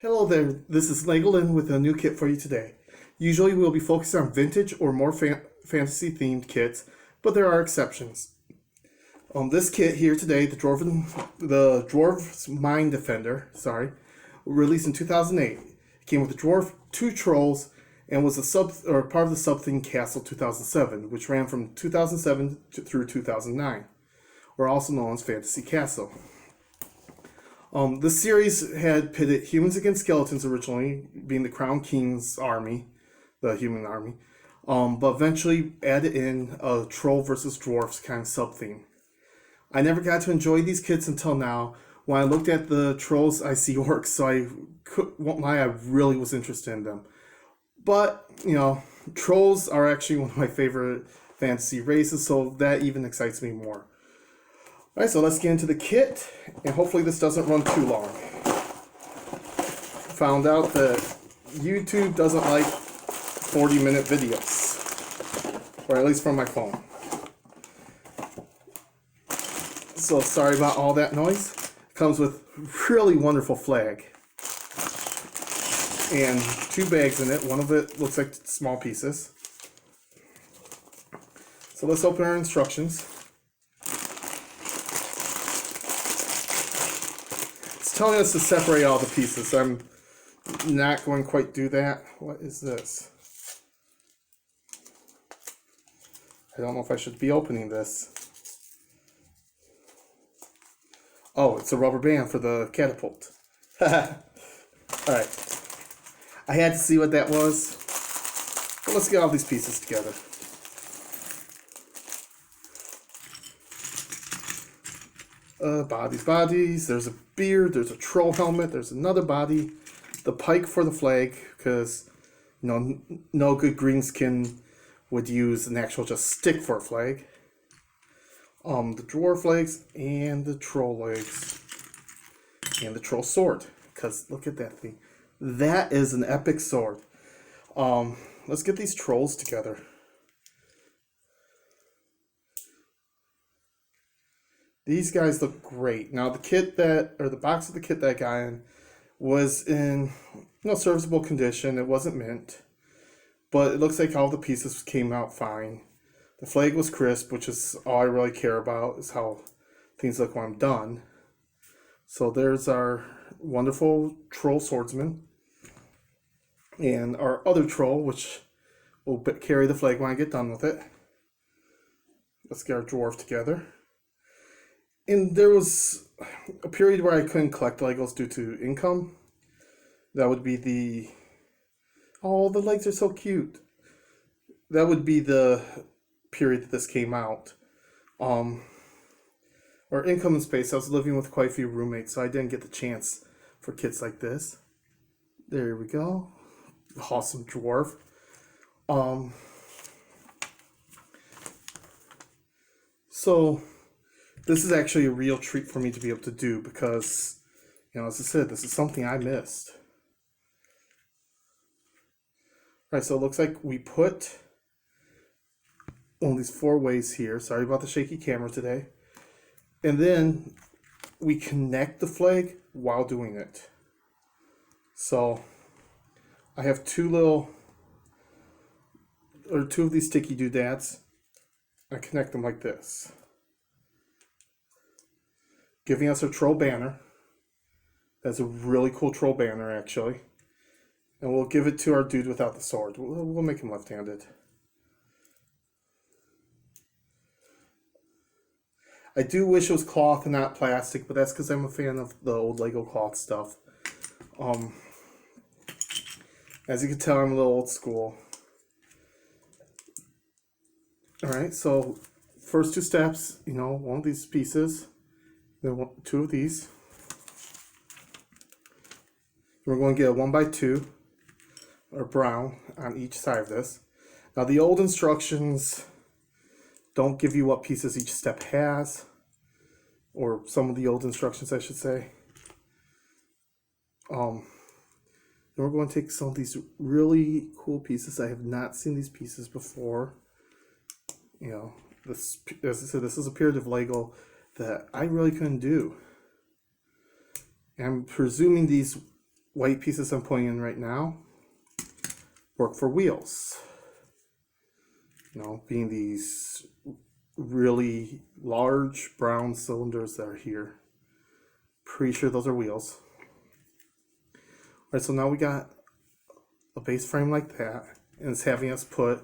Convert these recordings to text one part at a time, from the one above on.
Hello there, this is Lynn with a new kit for you today. Usually we'll be focusing on vintage or more fantasy themed kits, but there are exceptions. On this kit here today, the Dwarves Mind Defender, released in 2008. It came with the Dwarf, 2 Trolls, and was part of the sub-theme Castle 2007, which ran from 2007 through 2009, or also known as Fantasy Castle. This series had pitted humans against skeletons originally, being the Crown King's army, the human army, but eventually added in a troll versus dwarfs kind of sub-theme. I never got to enjoy these kits until now. When I looked at the trolls, I see orcs, so won't lie, I really was interested in them. But, trolls are actually one of my favorite fantasy races, so that even excites me more. Alright, so let's get into the kit, and hopefully this doesn't run too long. Found out that YouTube doesn't like 40-minute videos, or at least from my phone. So sorry about all that noise. It comes with really wonderful flag. And 2 bags in it. One of it looks like small pieces. So let's open our instructions. Telling us to separate all the pieces. I'm not going to quite do that. What is this? I don't know if I should be opening this. Oh, it's a rubber band for the catapult. Alright. I had to see what that was. But let's get all these pieces together. Bodies. There's a beard, there's a troll helmet, there's another body, the pike for the flag, because no good greenskin would use an actual just stick for a flag. The dwarf legs and the troll legs and the troll sword, because look at that thing. That is an epic sword. Let's get these trolls together. These guys look great. Now the box of the kit that I got in was in serviceable condition. It wasn't mint, but it looks like all the pieces came out fine. The flag was crisp, which is all I really care about, is how things look when I'm done. So there's our wonderful troll swordsman. And our other troll, which will carry the flag when I get done with it. Let's get our dwarf together. And there was a period where I couldn't collect Legos due to income. That would be the... Oh, the legs are so cute. That would be the period that this came out. Or income and space. I was living with quite a few roommates, so I didn't get the chance for kits like this. There we go. Awesome dwarf. So... this is actually a real treat for me to be able to do because, as I said, this is something I missed. Alright, so it looks like we put one of these 4 ways here. Sorry about the shaky camera today. And then we connect the flag while doing it. So I have 2 of these sticky doodads. I connect them like this, giving us a troll banner. That's a really cool troll banner, actually. And we'll give it to our dude without the sword. We'll make him left-handed. I do wish it was cloth and not plastic, but that's because I'm a fan of the old Lego cloth stuff. As you can tell, I'm a little old school. Alright, so first 2 steps, one of these pieces. Then 2 of these. We're going to get a 1x2 or brown on each side of this. Now the old instructions don't give you what pieces each step has, or some of the old instructions I should say. Then we're going to take some of these really cool pieces. I have not seen these pieces before. This, as I said, this is a period of Lego that I really couldn't do. I'm presuming these white pieces I'm putting in right now work for wheels. You know, being these really large brown cylinders that are here. Pretty sure those are wheels. Alright, so now we got a base frame like that, and it's having us put,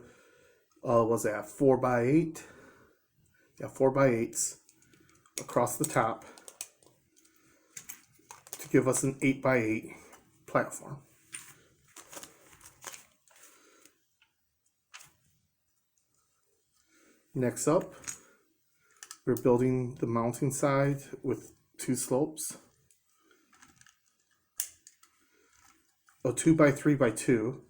what's that, 4x8? Yeah, 4x8s across the top to give us an 8x8 platform. Next up, we're building the mounting side with 2 slopes. A 2x3x2.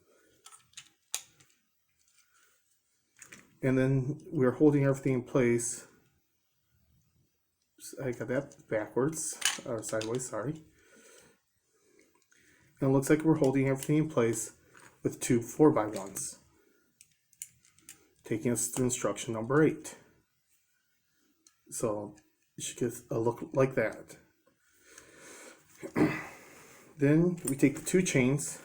And then we're holding everything in place. I got that backwards, or sideways, sorry. And it looks like we're holding everything in place with 2 4x1s. Taking us to instruction number 8. So you should get a look like that. Then we take the 2 chains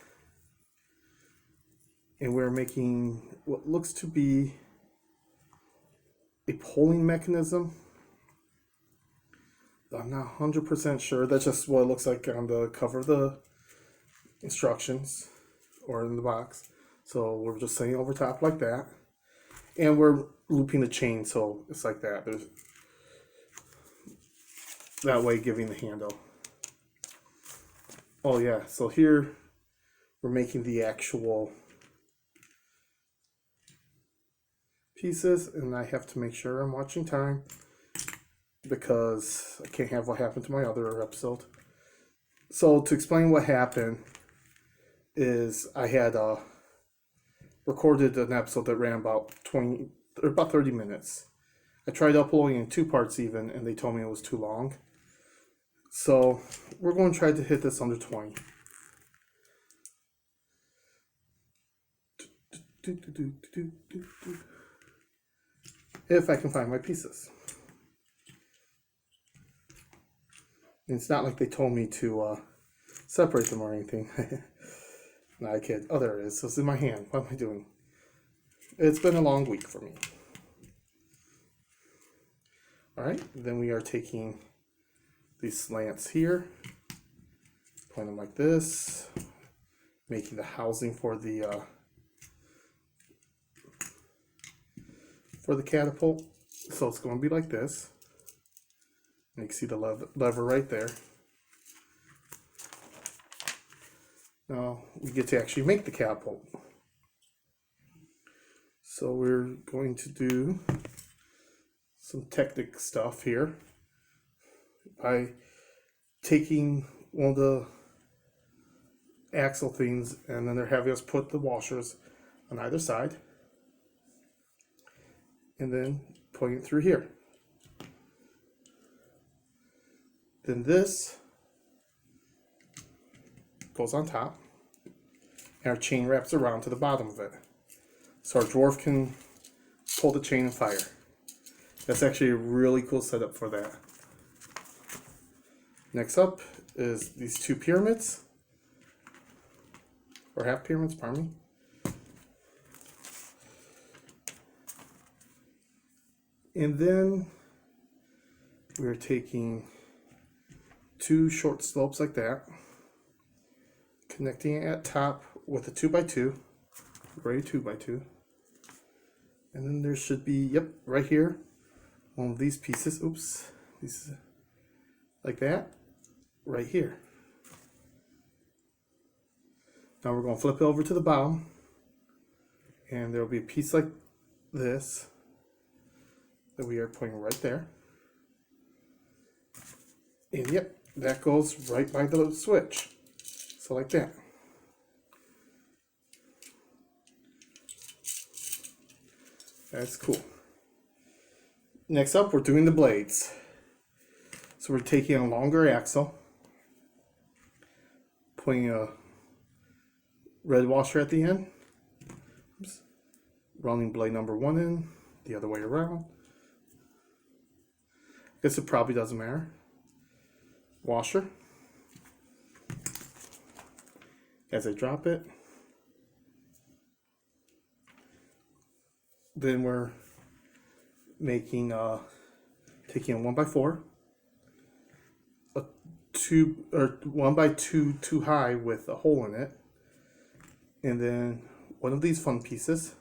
and we're making what looks to be a pulling mechanism. I'm not 100% sure. That's just what it looks like on the cover of the instructions or in the box. So we're just saying over top like that. And we're looping the chain so it's like that. There's that way giving the handle. Oh yeah, so here we're making the actual pieces, and I have to make sure I'm watching time because I can't have what happened to my other episode. So to explain what happened is I had recorded an episode that ran about 30 minutes. I tried uploading in 2 parts even, and they told me it was too long. So we're going to try to hit this under 20. If I can find my pieces. And it's not like they told me to separate them or anything. No, I kid. Oh, there it is. So it's in my hand. What am I doing? It's been a long week for me. Alright, then we are taking these slants here, putting them like this, making the housing for the catapult. So it's going to be like this. And you can see the lever right there. Now we get to actually make the catapult. So we're going to do some technic stuff here by taking one of the axle things, and then they're having us put the washers on either side, and then putting it through here. Then this goes on top, and our chain wraps around to the bottom of it. So our dwarf can pull the chain and fire. That's actually a really cool setup for that. Next up is these 2 pyramids, or half pyramids, pardon me. And then we're taking 2 short slopes like that, connecting it at top with a 2x2, gray 2x2. And then there should be, yep, right here, one of these pieces, these like that, right here. Now we're going to flip it over to the bottom, and there will be a piece like this that we are putting right there. And yep, that goes right by the switch. So like that. That's cool. Next up, we're doing the blades. So we're taking a longer axle, putting a red washer at the end, running blade number 1 in, the other way around. I guess it probably doesn't matter. Washer. As I drop it, then we're making taking a 1x4, a 1x2 too high with a hole in it, and then one of these fun pieces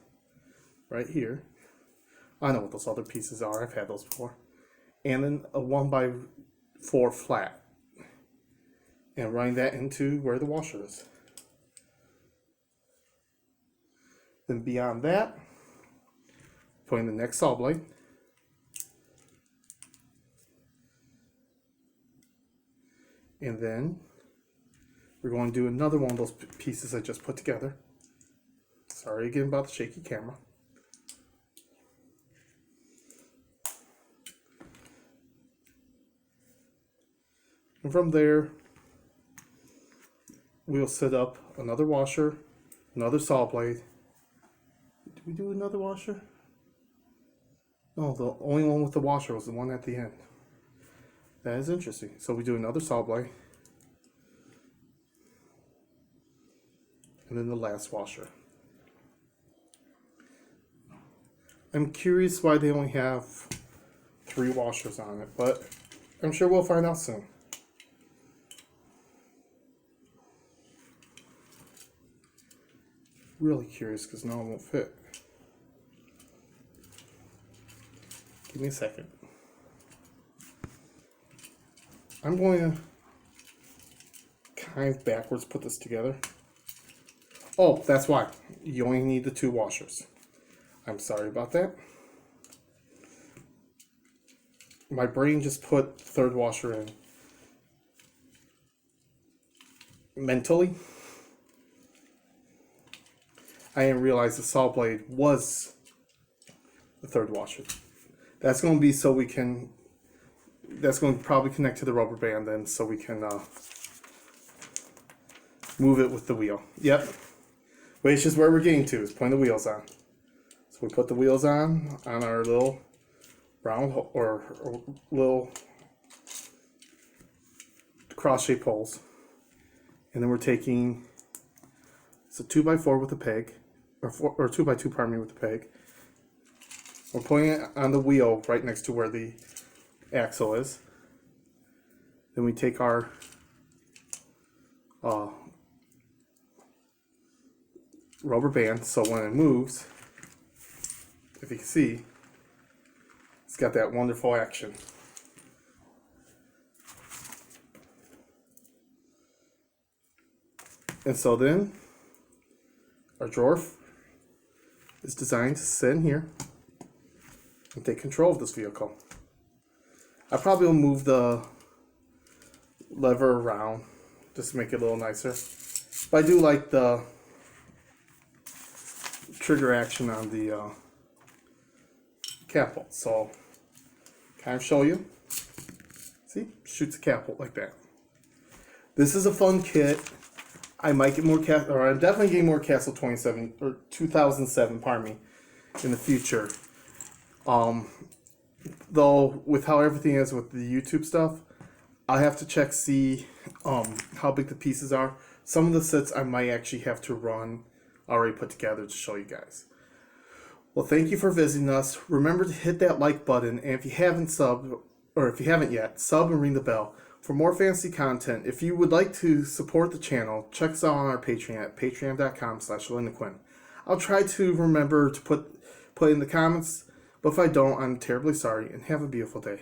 right here. I know what those other pieces are, I've had those before. And then a 1x4 flat, and running that into where the washer is. Then beyond that, putting the next saw blade, and then we're going to do another one of those pieces I just put together. Sorry again about the shaky camera. And from there, we'll set up another washer, another saw blade. Did we do another washer? No, the only one with the washer was the one at the end. That is interesting. So we do another saw blade. And then the last washer. I'm curious why they only have 3 washers on it, but I'm sure we'll find out soon. Really curious because now it won't fit. Give me a second. I'm going to kind of backwards put this together. Oh, that's why. You only need the 2 washers. I'm sorry about that. My brain just put the 3rd washer in mentally. I didn't realize the saw blade was the 3rd washer. That's going to be so we can, that's going to probably connect to the rubber band then so we can move it with the wheel. Yep. Which is where we're getting to, is putting the wheels on. So we put the wheels on our little round or little cross-shaped holes. And then we're taking, it's a 2x4 with a peg, or 2x2, pardon me, with the peg. We're putting it on the wheel right next to where the axle is. Then we take our rubber band, so when it moves, if you can see, it's got that wonderful action. And so then our Dwarf is designed to sit in here and take control of this vehicle. I probably will move the lever around just to make it a little nicer. But I do like the trigger action on the catapult. So kind of show you. See, shoots a catapult like that. This is a fun kit. I might get more I'm definitely getting more Castle 2007, pardon me, in the future. Though with how everything is with the YouTube stuff, I have to check see how big the pieces are. Some of the sets I might actually have to run already put together to show you guys. Well, thank you for visiting us. Remember to hit that like button, and if you haven't subbed, or if you haven't yet, sub and ring the bell for more fantasy content. If you would like to support the channel, check us out on our Patreon at patreon.com/Lynn. I'll try to remember to put in the comments, but if I don't, I'm terribly sorry, and have a beautiful day.